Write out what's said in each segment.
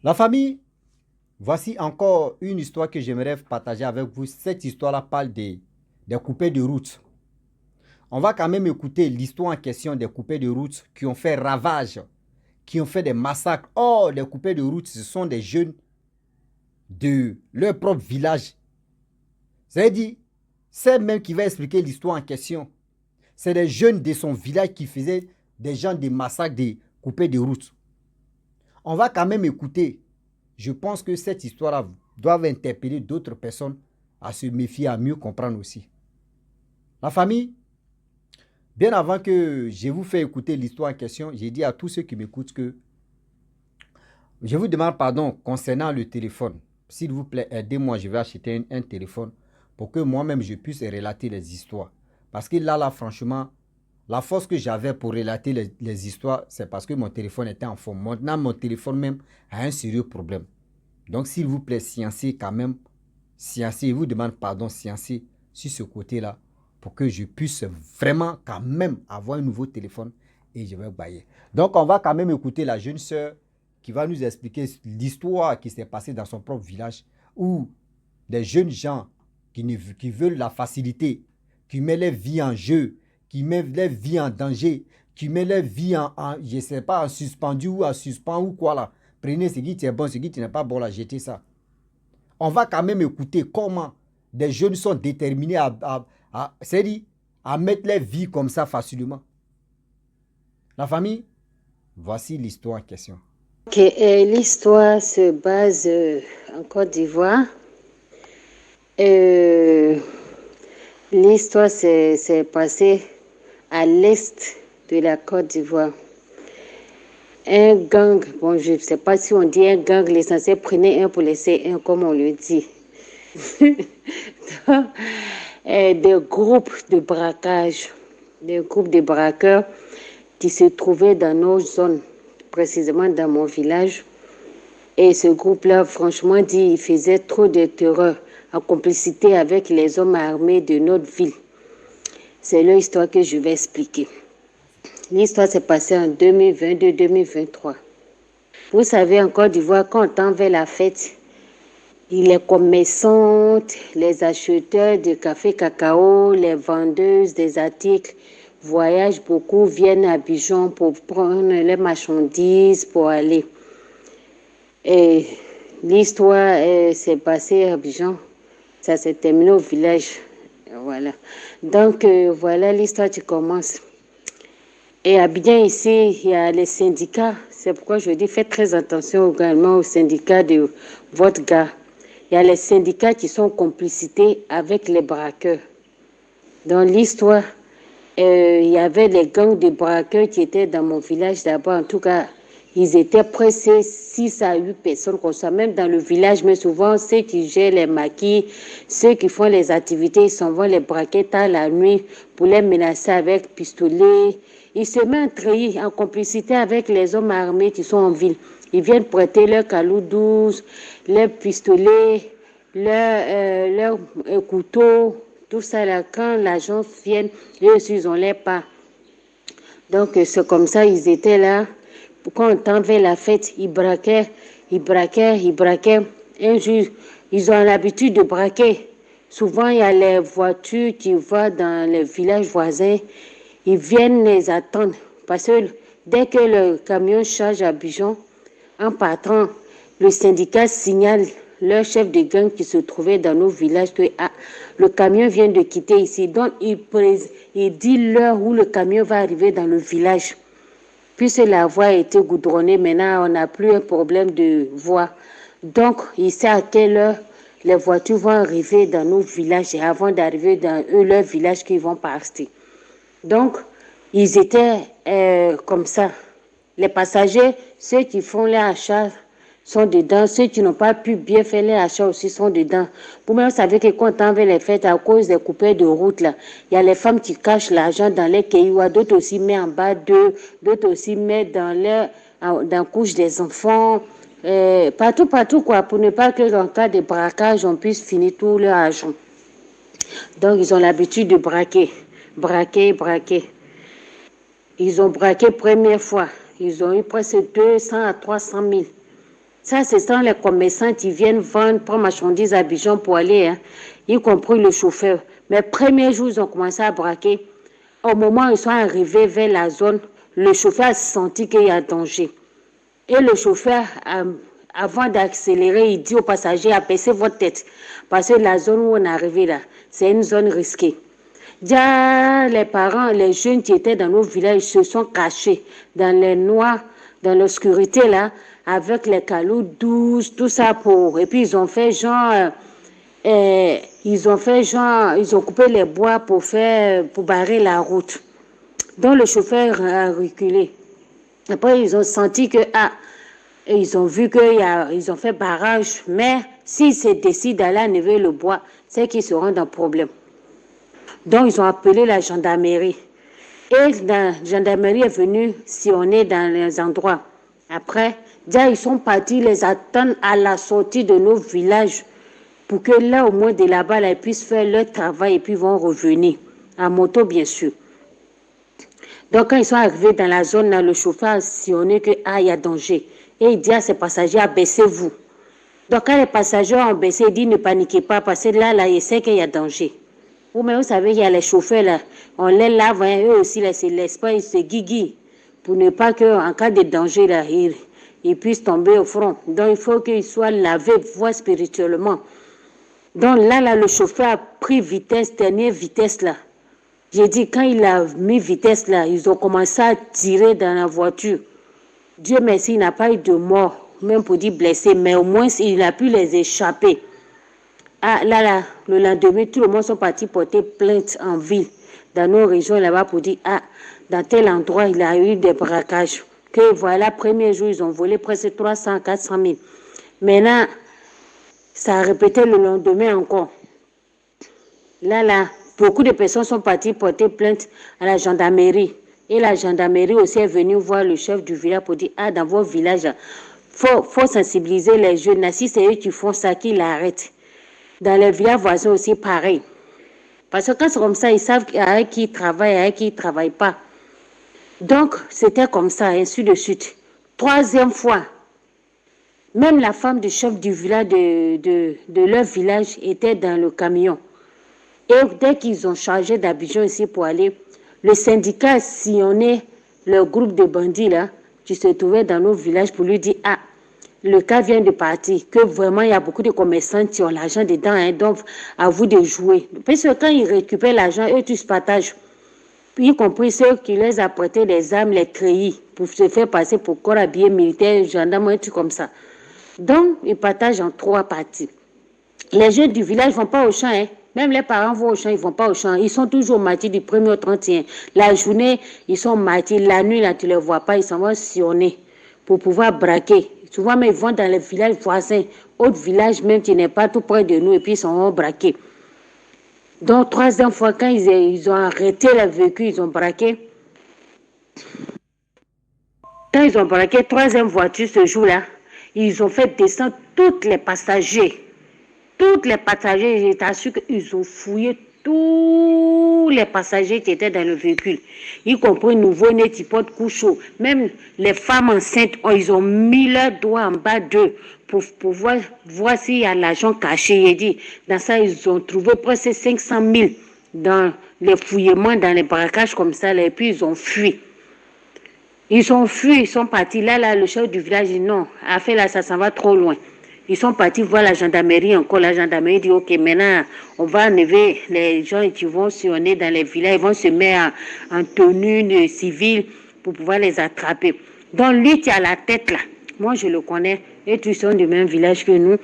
La famille, voici encore une histoire que j'aimerais partager avec vous. Cette histoire-là parle des coupés de route. On va quand même écouter l'histoire en question des coupés de route qui ont fait ravage, qui ont fait des massacres. Or, les coupés de route, ce sont des jeunes de leur propre village. C'est-à-dire, c'est même qui va expliquer l'histoire en question. C'est des jeunes de son village qui faisaient des gens des massacres, des coupés de route. On va quand même écouter. Je pense que cette histoire doit interpeller d'autres personnes à se méfier, à mieux comprendre aussi. La famille, bien avant que je vous fasse écouter l'histoire en question, j'ai dit à tous ceux qui m'écoutent que je vous demande pardon concernant le téléphone. S'il vous plaît, aidez-moi, je vais acheter un téléphone pour que moi-même je puisse relater les histoires. Parce que là, franchement, la force que j'avais pour relater les histoires, c'est parce que mon téléphone était en forme. Maintenant, mon téléphone même a un sérieux problème. Donc, s'il vous plaît, sciencez quand même. Sciencez, je vous demande pardon, sciencez sur ce côté-là pour que je puisse vraiment quand même avoir un nouveau téléphone et je vais bailler. Donc, on va quand même écouter la jeune sœur qui va nous expliquer l'histoire qui s'est passée dans son propre village où des jeunes gens qui veulent la facilité, qui mettent leur vie en jeu, qui mettent leur vie en danger, qui mettent leur vie je ne sais pas, en suspendu ou en suspens ou quoi là. Prenez ce qui est bon, ce qui n'est pas bon là, jetez ça. On va quand même écouter comment des jeunes sont déterminés à mettre leur vie comme ça facilement. La famille, voici l'histoire en question. Ok, l'histoire se base en Côte d'Ivoire. Euh, L'histoire s'est passée à l'est de la Côte d'Ivoire. Un gang, bon, je ne sais pas si on dit un gang, l'essentiel prenez un pour laisser un, comme on le dit. Donc, des groupes de braquage, des groupes de braqueurs qui se trouvaient dans nos zones, précisément dans mon village. Et ce groupe-là, franchement dit, il faisait trop de terreur en complicité avec les hommes armés de notre ville. C'est l'histoire que je vais expliquer. L'histoire s'est passée en 2022-2023. Vous savez, en Côte d'Ivoire, quand on tend vers la fête, les commerçantes, les acheteurs de café cacao, les vendeuses des articles voyagent beaucoup, viennent à Abidjan pour prendre les marchandises, pour aller. Et l'histoire s'est passée à Abidjan. Ça s'est terminé au village. Voilà. Donc, voilà l'histoire qui commence. Et à Abidjan, ici, il y a les syndicats. C'est pourquoi je dis, faites très attention également aux syndicats de votre gars. Il y a les syndicats qui sont en complicité avec les braqueurs. Dans l'histoire, il y avait les gangs de braqueurs qui étaient dans mon village d'abord. En tout cas, ils étaient presque 6 à 8 personnes comme ça, même dans le village. Mais souvent, ceux qui gèrent les maquis, ceux qui font les activités, ils s'en vont les braquer tard la nuit pour les menacer avec pistolet. Ils se mettent en treillis, en complicité avec les hommes armés qui sont en ville. Ils viennent prêter leurs calous 12, leurs pistolets, leurs couteaux, tout ça là. Quand l'agent vient, eux aussi, ils ont les pas. Donc, c'est comme ça, ils étaient là. Quand on tend vers la fête, ils braquaient, ils braquaient, ils braquaient. Un jour, ils ont l'habitude de braquer. Souvent, il y a les voitures qui vont dans les villages voisins. Ils viennent les attendre. Parce que dès que le camion charge à Bijon, en partant, le syndicat signale leur chef de gang qui se trouvait dans nos villages que le camion vient de quitter ici. Donc, il dit l'heure où le camion va arriver dans le village. Puisque la voie a été goudronnée, maintenant, on n'a plus un problème de voie. Donc, il sait à quelle heure les voitures vont arriver dans nos villages et avant d'arriver dans leur village qu'ils vont partir. Donc, ils étaient comme ça. Les passagers, ceux qui font les achats sont dedans. Ceux qui n'ont pas pu bien faire les achats aussi sont dedans. Vous-même savez que quand on veut les fêtes à cause des coupés de route, là, il y a les femmes qui cachent l'argent dans les cailloux, d'autres aussi mettent en bas d'eux, d'autres aussi mettent dans la couche des enfants. Partout, quoi, pour ne pas que en cas de braquage, on puisse finir tout leur argent. Donc, ils ont l'habitude de braquer. Braquer. Ils ont braqué première fois. Ils ont eu presque 200 à 300 000. Ça, ce sont les commerçants qui viennent vendre, prendre marchandises à Abidjan pour aller, hein, y compris le chauffeur. Mais premier jour, ils ont commencé à braquer. Au moment où ils sont arrivés vers la zone, le chauffeur a senti qu'il y a danger. Et le chauffeur, avant d'accélérer, il dit aux passagers, abaissez votre tête. Parce que la zone où on est arrivé là, c'est une zone risquée. Déjà, les parents, les jeunes qui étaient dans nos villages se sont cachés dans les noirs, dans l'obscurité là, avec les calots douces, tout ça pour... Et puis ils ont fait genre... ils ont coupé les bois pour barrer la route. Donc le chauffeur a reculé. Après, ils ont senti que, ils ont vu qu'ils ont fait barrage. Mais s'ils se décident d'aller enlever le bois, c'est qu'ils seront dans problème. Donc, ils ont appelé la gendarmerie. Et la gendarmerie est venue sillonner dans les endroits. Après, déjà, ils sont partis les attendre à la sortie de nos villages pour que là, au moins de là-bas, là, ils puissent faire leur travail et puis vont revenir. À moto, bien sûr. Donc, quand ils sont arrivés dans la zone, là, le chauffeur a sillonné que, il y a danger. Et il dit à ses passagers, baissez-vous. Donc, quand les passagers ont baissé, il dit, ne paniquez pas, parce que là, il sait qu'il y a danger. Mais vous savez, il y a les chauffeurs, là, on les lave, hein, eux aussi, là, c'est l'espoir, ils se guiguent pour ne pas qu'en cas de danger, là, ils puissent tomber au front. Donc, il faut qu'ils soient lavés, voire spirituellement. Donc, là, le chauffeur a pris vitesse, dernière vitesse, là. J'ai dit, quand il a mis vitesse, là, ils ont commencé à tirer dans la voiture. Dieu merci, il n'a pas eu de mort, même pour dire blessé, mais au moins, il a pu les échapper. Là, le lendemain, tout le monde sont partis porter plainte en ville, dans nos régions là-bas, pour dire, dans tel endroit, il a eu des braquages. Que voilà, premier jour, ils ont volé presque 300, 400 000. Maintenant, ça a répété le lendemain encore. Là, beaucoup de personnes sont parties porter plainte à la gendarmerie. Et la gendarmerie aussi est venue voir le chef du village pour dire, dans vos villages, faut sensibiliser les jeunes. Si c'est eux qui font ça, qu'ils l'arrêtent. Dans les villages voisins aussi, pareil. Parce que quand c'est comme ça, ils savent avec qui ils travaillent, avec qui ils ne travaillent pas. Donc, c'était comme ça, ainsi de suite. Troisième fois, même la femme du chef du village de leur village était dans le camion. Et dès qu'ils ont chargé d'Abidjan ici pour aller, le syndicat a sillonné le groupe de bandits là, qui se trouvaient dans nos villages pour lui dire, le cas vient de partir, que vraiment il y a beaucoup de commerçants qui ont l'argent dedans, hein, donc à vous de jouer. Parce que quand ils récupèrent l'argent, eux tous partagent. Y compris ceux qui les a prêté des armes, les treillis, pour se faire passer pour corps habillé militaire, gendarme, et tout comme ça. Donc, ils partagent en 3 parties. Les jeunes du village ne vont pas au champ, hein. Même les parents vont au champ, ils ne vont pas au champ. Ils sont toujours matis du 1er au 31. La journée, ils sont matis. La nuit, là, tu ne les vois pas, ils s'en vont sillonner pour pouvoir braquer. Souvent, mais ils vont dans les villages voisins, autres villages même qui n'est pas tout près de nous, et puis ils s'en vont braquer. Donc, troisième fois, quand ils ont arrêté le véhicule, ils ont braqué. Quand ils ont braqué, troisième voiture ce jour-là, ils ont fait descendre tous les passagers. Tous les passagers, je t'assure qu'ils ont fouillé tous les passagers qui étaient dans le véhicule, y compris nouveau-nés qui portent couche. Même les femmes enceintes, ils ont mis leurs doigts en bas d'eux pour pouvoir voir s'il y a l'argent caché. Il dit, dans ça, ils ont trouvé presque 500 000 dans les fouillements, dans les braquages comme ça, et puis ils ont fui. Ils ont fui, ils sont partis. Là, le chef du village dit non, affaire là, ça s'en va trop loin. Ils sont partis voir la gendarmerie encore. La gendarmerie dit, ok, maintenant, on va enlever les gens qui vont sillonner dans les villages. Ils vont se mettre en tenue civile pour pouvoir les attraper. Donc, lui qui a la tête là, moi je le connais, et tous sont du même village que nous.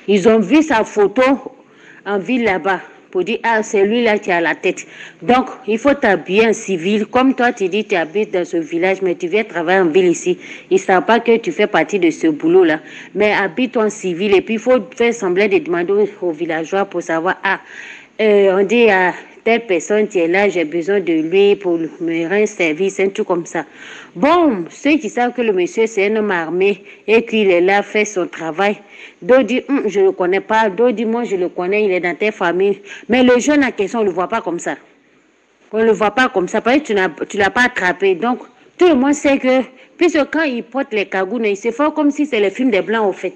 Ils ont vu sa photo en ville là-bas pour dire, c'est lui là qui a la tête. Donc, il faut t'habiller en civil. Comme toi, tu dis, tu habites dans ce village, mais tu viens travailler en ville ici. Ils ne savent pas que tu fais partie de ce boulot-là. Mais habite-toi en civil. Et puis, il faut faire semblant de demander aux villageois pour savoir, on dit à telle personne qui est là, j'ai besoin de lui pour me rendre service, un truc comme ça. Bon, ceux qui savent que le monsieur, c'est un homme armé et qu'il est là, fait son travail, d'autres disent, je ne le connais pas, d'autres disent, moi je le connais, il est dans telle famille. Mais le jeune en question, on ne le voit pas comme ça. On ne le voit pas comme ça, parce que tu ne l'as pas attrapé. Donc, Tout le monde sait que, puisque quand ils portent les cagounes, ils se font comme si c'est le film des Blancs, au fait.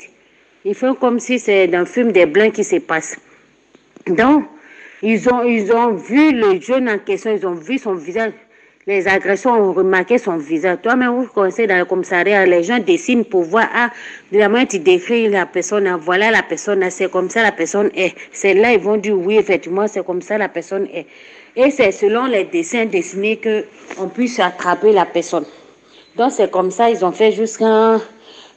Ils font comme si c'est dans le film des Blancs qui se passe. Donc, ils ont vu le jeune en question, ils ont vu son visage. Les agresseurs ont remarqué son visage. Toi-même, vous connaissez dans le commissariat, les gens dessinent pour voir, de la manière tu décris la personne, voilà la personne, c'est comme ça la personne est. C'est là, ils vont dire, oui, effectivement, c'est comme ça la personne est. Et c'est selon les dessins dessinés qu'on puisse attraper la personne. Donc, c'est comme ça, ils ont fait jusqu'à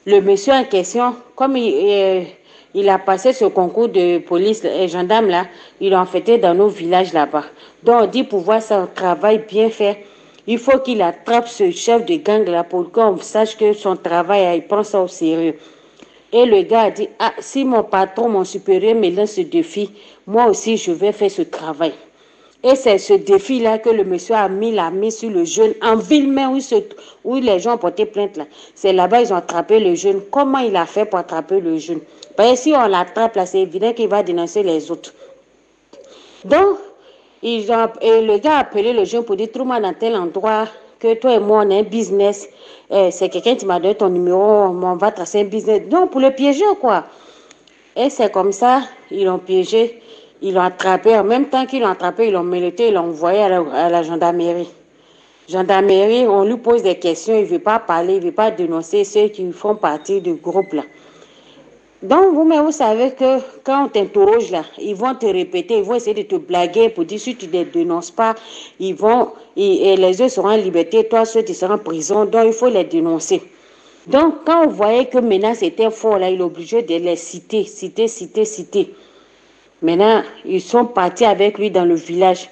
le monsieur en question, comme il a passé ce concours de police et gendarme là, il l'a fait dans nos villages là-bas. Donc, on dit pour voir son travail bien fait, il faut qu'il attrape ce chef de gang là pour qu'on sache que son travail, il prend ça au sérieux. Et le gars a dit, si mon patron, mon supérieur me lance ce défi, moi aussi je vais faire ce travail. Et c'est ce défi-là que le monsieur a mis la main sur le jeune en ville même où les gens ont porté plainte là. C'est là-bas ils ont attrapé le jeune. Comment il a fait pour attraper le jeune? Parce que si on l'attrape là, c'est évident qu'il va dénoncer les autres. Donc, et le gars a appelé le jeune pour dire, trouve-moi dans tel endroit que toi et moi on a un business. C'est quelqu'un qui m'a donné ton numéro, on va tracer un business. Donc, pour le piéger quoi. Et c'est comme ça, ils l'ont piégé. Ils l'ont attrapé. En même temps qu'ils l'ont attrapé, ils l'ont menotté, ils l'ont envoyé à la gendarmerie. Gendarmerie, on lui pose des questions, il ne veut pas parler, il ne veut pas dénoncer ceux qui font partie du groupe là. Donc, vous-même, vous savez que quand on t'interroge là, ils vont te répéter, ils vont essayer de te blaguer pour dire si tu ne les dénonces pas, et les autres seront en liberté, toi, ceux qui seront en prison, donc il faut les dénoncer. Donc, quand on voyait que maintenant c'était fort là, il est obligé de les citer. Maintenant, ils sont partis avec lui dans le village.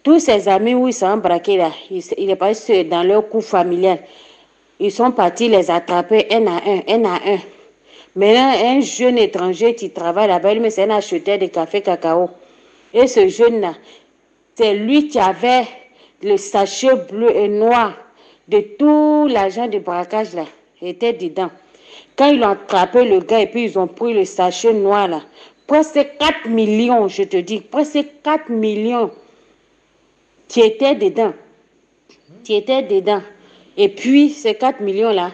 Tous ses amis où ils sont embraqués là, il est parti dans leur cour familial. Ils sont partis les attraper un à un. Maintenant, un jeune étranger qui travaille là-bas, lui, c'est un acheteur de café cacao. Et ce jeune-là, c'est lui qui avait le sachet bleu et noir de tout l'argent de braquage là. Il était dedans. Quand ils ont attrapé le gars et puis ils ont pris le sachet noir là, presque 4 millions, je te dis, presque 4 millions qui étaient dedans. Et puis, ces 4 millions-là,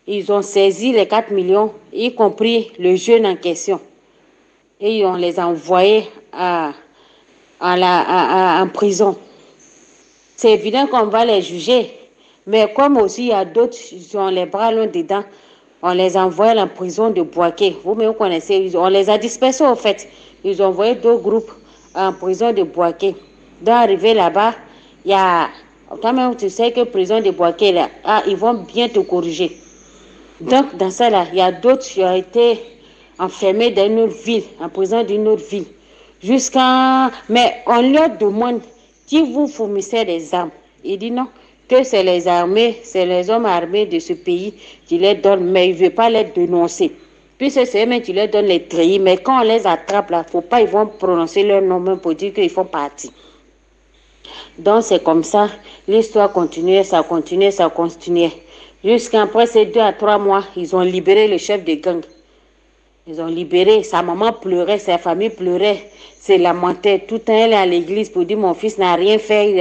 ils ont saisi les 4 millions, y compris le jeune en question. Et on les a envoyés en prison. C'est évident qu'on va les juger. Mais comme aussi il y a d'autres, ils ont les bras longs dedans, on les envoie en prison de Boaké. Vous-même, vous connaissez, on les a dispersés au fait. Ils ont envoyé 2 groupes en prison de Boaké. D'arriver là-bas, il y a... Toi-même, tu sais que prison de Boaké, là, ils vont bien te corriger. Donc, dans ça, là, il y a d'autres qui ont été enfermés dans une autre ville, en prison d'une autre ville. Mais on leur demande, qui vous fournissez des armes? Il dit non, que c'est les armées, c'est les hommes armés de ce pays qui les donnent, mais il ne veut pas les dénoncer. Puis c'est eux-mêmes qui leur donnent les treillis, mais quand on les attrape, là, faut pas, ils vont prononcer leur nom même pour dire qu'ils font partie. Donc c'est comme ça, l'histoire continuait. Jusqu'après ces 2 à 3 mois, ils ont libéré le chef de gang. Ils ont libéré, sa maman pleurait, sa famille pleurait, c'est lamentait. Tout le temps, elle est à l'église pour dire mon fils n'a rien fait,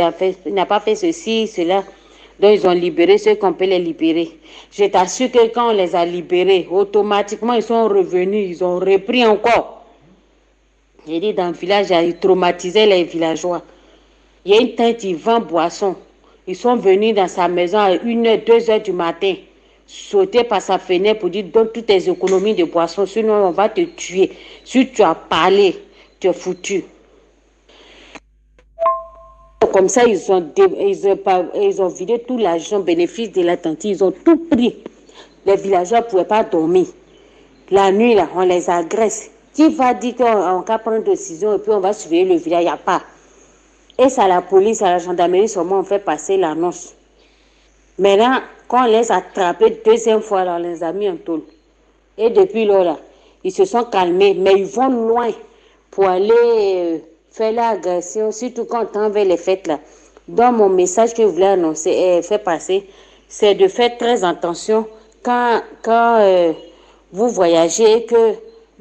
il n'a pas fait ceci, cela. Donc ils ont libéré ceux qu'on peut les libérer. Je t'assure que quand on les a libérés, automatiquement ils sont revenus, ils ont repris encore. J'ai dit dans le village, ils traumatisaient les villageois. Il y a une tante qui vend boisson. Ils sont venus dans sa maison à 1h, 2h du matin, sauter par sa fenêtre pour dire donne toutes tes économies de boisson, sinon on va te tuer. Si tu as parlé, tu es foutu. Comme ça, ils ont vidé tout l'argent, bénéfice de la tante. Ils ont tout pris. Les villageois ne pouvaient pas dormir. La nuit, là, on les agresse. Qui va dire qu'on va prendre une décision et puis on va surveiller le village? Il n'y a pas. Et c'est à la police, à la gendarmerie, seulement on fait passer l'annonce. Maintenant, quand on les a attrapés 2e fois, là, on les a mis en tôle. Et depuis là, ils se sont calmés, mais ils vont loin pour aller faire l'agression, surtout quand on veut les fêtes là. Donc mon message que je voulais annoncer, faire passer, c'est de faire très attention quand vous voyagez, que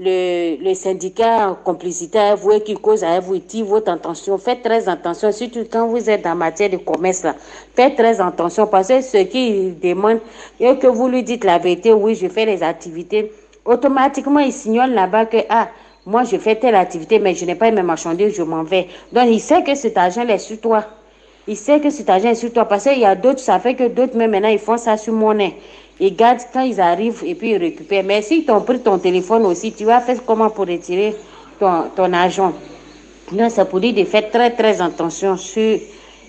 le syndicat en complicité avec vous et qui cause avec vous, il tire votre attention. Faites très attention, surtout quand vous êtes en matière de commerce. Là. Faites très attention parce que ce qui demande, et que vous lui dites la vérité, oui, je fais les activités, automatiquement, il signale là-bas que, ah, moi, je fais telle activité, mais je n'ai pas mes marchandises, je m'en vais. Donc, il sait que cet argent est sur toi. Il sait que cet argent est sur toi parce qu'il y a d'autres, ça fait que d'autres, même maintenant, ils font ça sur mon nez. Ils gardent quand ils arrivent et puis ils récupèrent. Mais s'ils t'ont pris ton téléphone aussi, tu vas faire comment pour retirer ton argent? Donc, c'est pour dire de faire très, très attention sur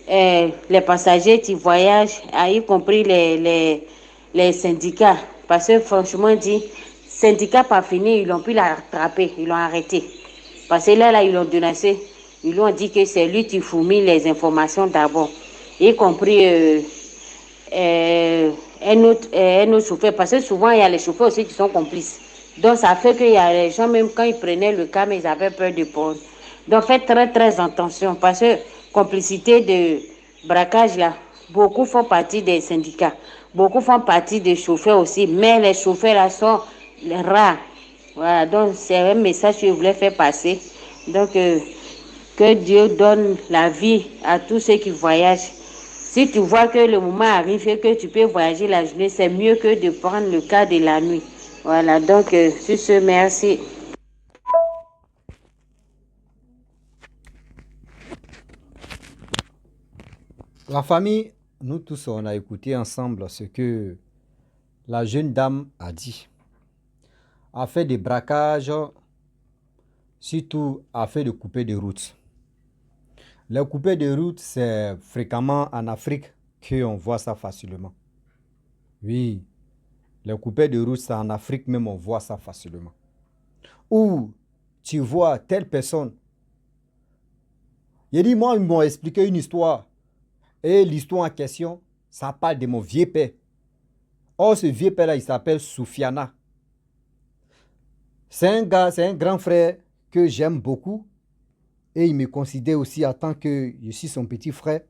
les passagers qui voyagent, y compris les syndicats. Parce que franchement, dit, syndicat pas fini, ils l'ont pu l'attraper, ils l'ont arrêté. Parce que là, ils l'ont denacé. Ils lui ont dit que c'est lui qui fournit les informations d'abord, y compris un autre chauffeur. Parce que souvent, il y a les chauffeurs aussi qui sont complices. Donc, ça fait qu'il y a les gens, même quand ils prenaient le cas, mais ils avaient peur de prendre. Donc, faites très, très attention. Parce que complicité de braquage, là, beaucoup font partie des syndicats. Beaucoup font partie des chauffeurs aussi. Mais les chauffeurs, là, sont rares. Voilà, donc c'est un message que je voulais faire passer. Donc, que Dieu donne la vie à tous ceux qui voyagent. Si tu vois que le moment arrive et que tu peux voyager la journée, c'est mieux que de prendre le cas de la nuit. Voilà, donc, sur ce, merci. La famille, nous tous, on a écouté ensemble ce que la jeune dame a dit. A fait des braquages, surtout a fait de coupés de route. Les coupés de route, c'est fréquemment en Afrique qu'on voit ça facilement. Oui, les coupés de route, c'est en Afrique même, on voit ça facilement. Ou tu vois telle personne. Il dit, moi, ils m'ont expliqué une histoire. Et l'histoire en question, ça parle de mon vieux père. Or, ce vieux père-là, il s'appelle Soufiana. C'est un gars, c'est un grand frère que j'aime beaucoup. Et il me considère aussi en tant que je suis son petit frère.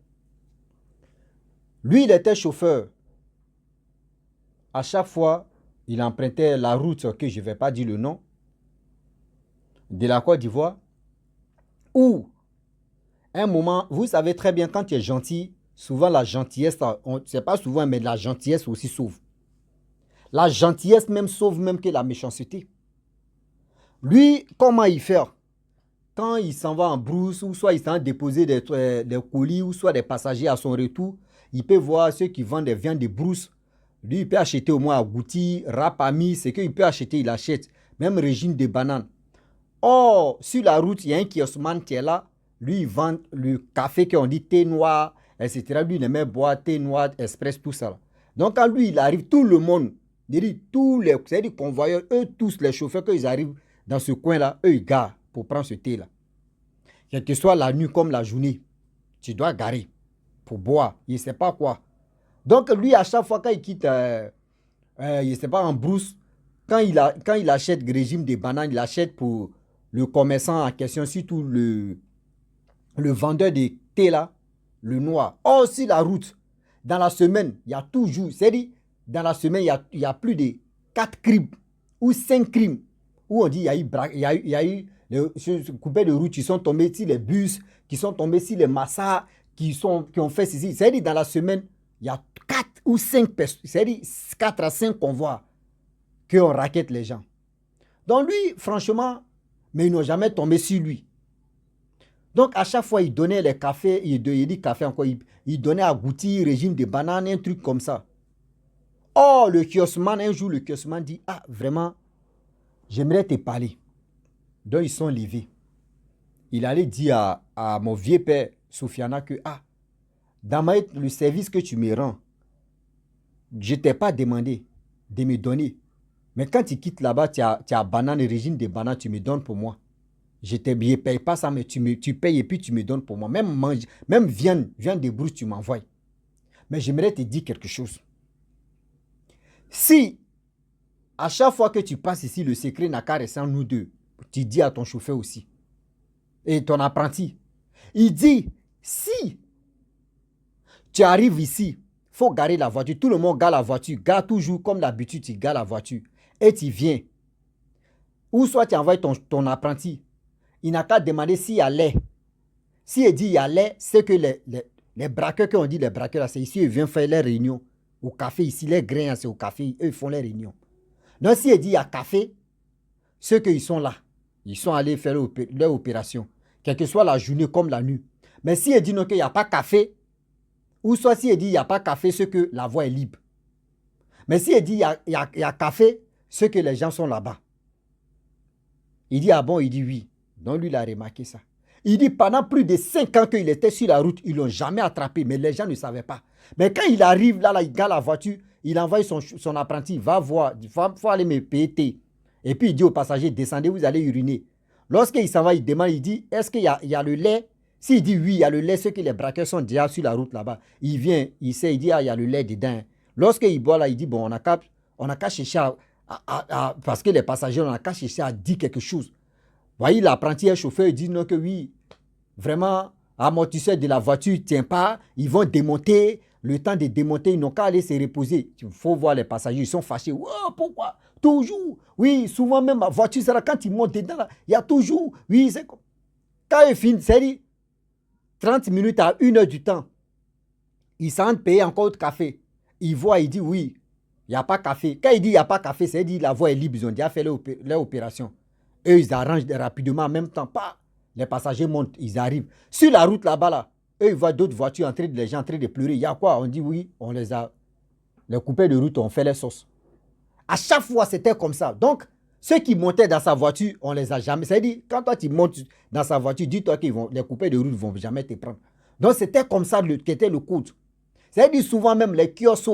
Lui, il était chauffeur. À chaque fois, il empruntait la route que je ne vais pas dire le nom, de la Côte d'Ivoire, où, un moment, vous savez très bien, quand tu es gentil, souvent la gentillesse, c'est pas souvent, mais la gentillesse aussi sauve. La gentillesse même sauve même que la méchanceté. Lui, comment il fait? Quand il s'en va en brousse, ou soit il s'en va déposer des colis, ou soit des passagers à son retour, il peut voir ceux qui vendent des viandes de brousse. Lui, il peut acheter au moins agouti, rapami, ce qu'il peut acheter, il achète. Même régime de bananes. Or, sur la route, il y a un kiosman qui est là. Lui, il vend le café qu'on dit thé noir, etc. Lui, il aimait boire thé noir, express, tout ça. Donc, quand lui, il arrive, tout le monde, tous les convoyeurs, eux tous, les chauffeurs, quand ils arrivent dans ce coin-là, eux, ils garent pour prendre ce thé-là. Quelle que soit la nuit comme la journée, tu dois garer pour boire. Il ne sait pas quoi. Donc, lui, à chaque fois, quand il quitte, il ne sait pas, en brousse, quand il achète le régime des bananes, il achète pour le commerçant en question, surtout le vendeur de thé là, le noir. Or, sur la route, dans la semaine, il y a toujours, c'est-à-dire, dans la semaine, il y a plus de 4 crimes ou 5 crimes où on dit il y a eu les coupés de route qui sont tombés sur les bus, qui sont tombés sur les massas, qui ont fait ceci. C'est-à-dire, dans la semaine, il y a 4 ou 5 personnes, c'est-à-dire 4 à 5 convois qu'on raquette les gens. Donc lui, franchement, mais ils n'ont jamais tombé sur lui. Donc à chaque fois, il donnait les cafés, il dit café encore, il donnait à goûter, régime de bananes, un truc comme ça. Oh, le kiosman, un jour, le kiosman dit, ah, vraiment, j'aimerais te parler. Donc ils sont levés. Il allait dire à mon vieux père, Soufiana, que, ah, dans le service que tu me rends, je ne t'ai pas demandé de me donner. Mais quand tu quittes là-bas, tu as banane, le régime de bananes, tu me donnes pour moi. Je ne paye pas ça, mais tu payes et puis tu me donnes pour moi. Même viande de brousse, tu m'envoies. Mais j'aimerais te dire quelque chose. Si, à chaque fois que tu passes ici, le secret n'a qu'à rester en nous deux, tu dis à ton chauffeur aussi, et ton apprenti, il dit, si tu arrives ici, il faut garer la voiture. Tout le monde gare la voiture. Gare toujours comme d'habitude, tu gares la voiture. Et tu viens. Ou soit tu envoies ton apprenti. Il n'a qu'à demander s'il y a lait. S'il dit il y a lait, c'est que les braqueurs, qu'on dit les braqueurs, c'est ici, ils viennent faire leurs réunions. Au café, ici, les grains, c'est au café, eux, ils font les réunions. Donc, s'il dit il y a café, ceux qu'ils sont là, ils sont allés faire leur opération. Quelle que soit la journée comme la nuit. Mais s'il dit non, qu'il n'y a pas café, ou soit s'il dit il n'y a pas café, c'est que la voie est libre. Mais s'il dit il y a café, c'est que les gens sont là-bas. Il dit ah bon, il dit oui. Donc lui, il a remarqué ça. Il dit pendant plus de 5 ans qu'il était sur la route, ils ne l'ont jamais attrapé, mais les gens ne savaient pas. Mais quand il arrive là, il gare la voiture, il envoie son apprenti, va voir, il faut aller me payer. Et puis il dit aux passagers, descendez, vous allez uriner. Lorsqu'il s'en va, il demande, il dit, est-ce qu'il y a le lait? S'il dit oui, il y a le lait, c'est que les braqueurs sont déjà sur la route là-bas. Il vient, il sait, il dit, ah, il y a le lait dedans. Lorsqu'il boit là, il dit, bon, on n'a qu'à chercher parce que les passagers, on n'a qu'à chercher à dire quelque chose. Voyez, l'apprenti et chauffeur, ils disent non que oui, vraiment, amortisseur de la voiture ne tient pas, ils vont démonter, le temps de démonter, ils n'ont qu'à aller se reposer. Il faut voir les passagers, ils sont fâchés. Oh, pourquoi? Toujours. Oui, souvent même ma voiture, c'est là, quand ils montent dedans, là, il y a toujours, oui, c'est comme. Quand ils finissent, c'est 30 minutes à 1 heure du temps, ils s'en payer encore de café. Ils voient, ils disent oui, il n'y a pas café. Quand il dit il n'y a pas café, c'est dit la voie est libre, ils ont déjà fait leur opération. Eux, ils arrangent rapidement en même temps. Pas. Les passagers montent, ils arrivent. Sur la route là-bas, là, eux, ils voient d'autres voitures, les gens en train de pleurer. Il y a quoi? On dit oui, on les a. Les coupés de route ont fait les sauces. À chaque fois, c'était comme ça. Donc, ceux qui montaient dans sa voiture, on les a jamais. C'est-à-dire, quand toi, tu montes dans sa voiture, dis-toi que les coupés de route ne vont jamais te prendre. Donc, c'était comme ça qu'était le code. C'est-à-dire, souvent même, les kiosques,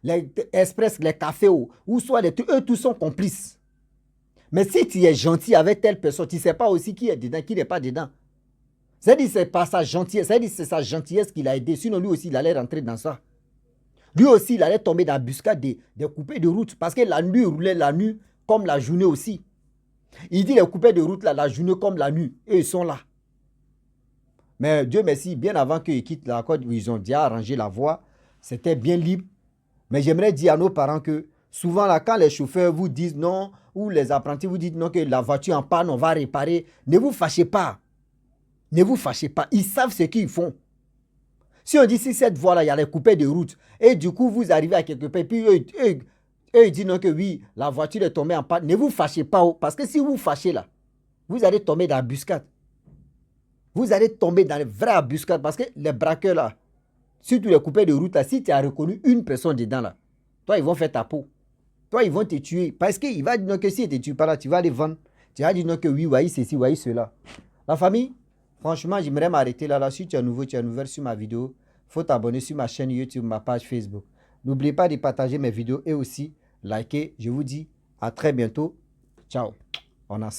les express, les cafés, ou soit eux, tous sont complices. Mais si tu es gentil avec telle personne, tu ne sais pas aussi qui est dedans, qui n'est pas dedans. C'est-à-dire, c'est pas sa gentillesse, c'est-à-dire, c'est sa gentillesse qui l'a aidé. Sinon, lui aussi, il allait rentrer dans ça. Lui aussi, il allait tomber dans la buscade des coupés de route. Parce que la nuit roulait la nuit comme la journée aussi. Il dit les coupés de route, là, la journée comme la nuit. Et ils sont là. Mais Dieu merci, bien avant qu'ils quittent la côte où ils ont déjà arrangé la voie, c'était bien libre. Mais j'aimerais dire à nos parents que souvent, là, quand les chauffeurs vous disent non, ou les apprentis vous disent non, que la voiture en panne, on va réparer, ne vous fâchez pas. Ne vous fâchez pas. Ils savent ce qu'ils font. Si on dit si cette voie-là, il y a les coupés de route, et du coup, vous arrivez à quelque part, puis eux, ils disent non, que oui, la voiture est tombée en panne, ne vous fâchez pas. Parce que si vous vous fâchez là, vous allez tomber dans la buscade. Vous allez tomber dans les vraies embuscades parce que les braqueurs là, surtout les coupés de route là, si tu as reconnu une personne dedans là, toi, ils vont faire ta peau. Toi, ils vont te tuer. Parce qu'il va dire que si ils ne te tuent pas là, tu vas les vendre. Tu vas dire que oui, voyez ceci, voyez cela. La famille, franchement, j'aimerais m'arrêter là. Si tu es nouveau, tu es nouvelle sur ma vidéo, il faut t'abonner sur ma chaîne YouTube, ma page Facebook. N'oubliez pas de partager mes vidéos et aussi liker. Je vous dis à très bientôt. Ciao. On a ça.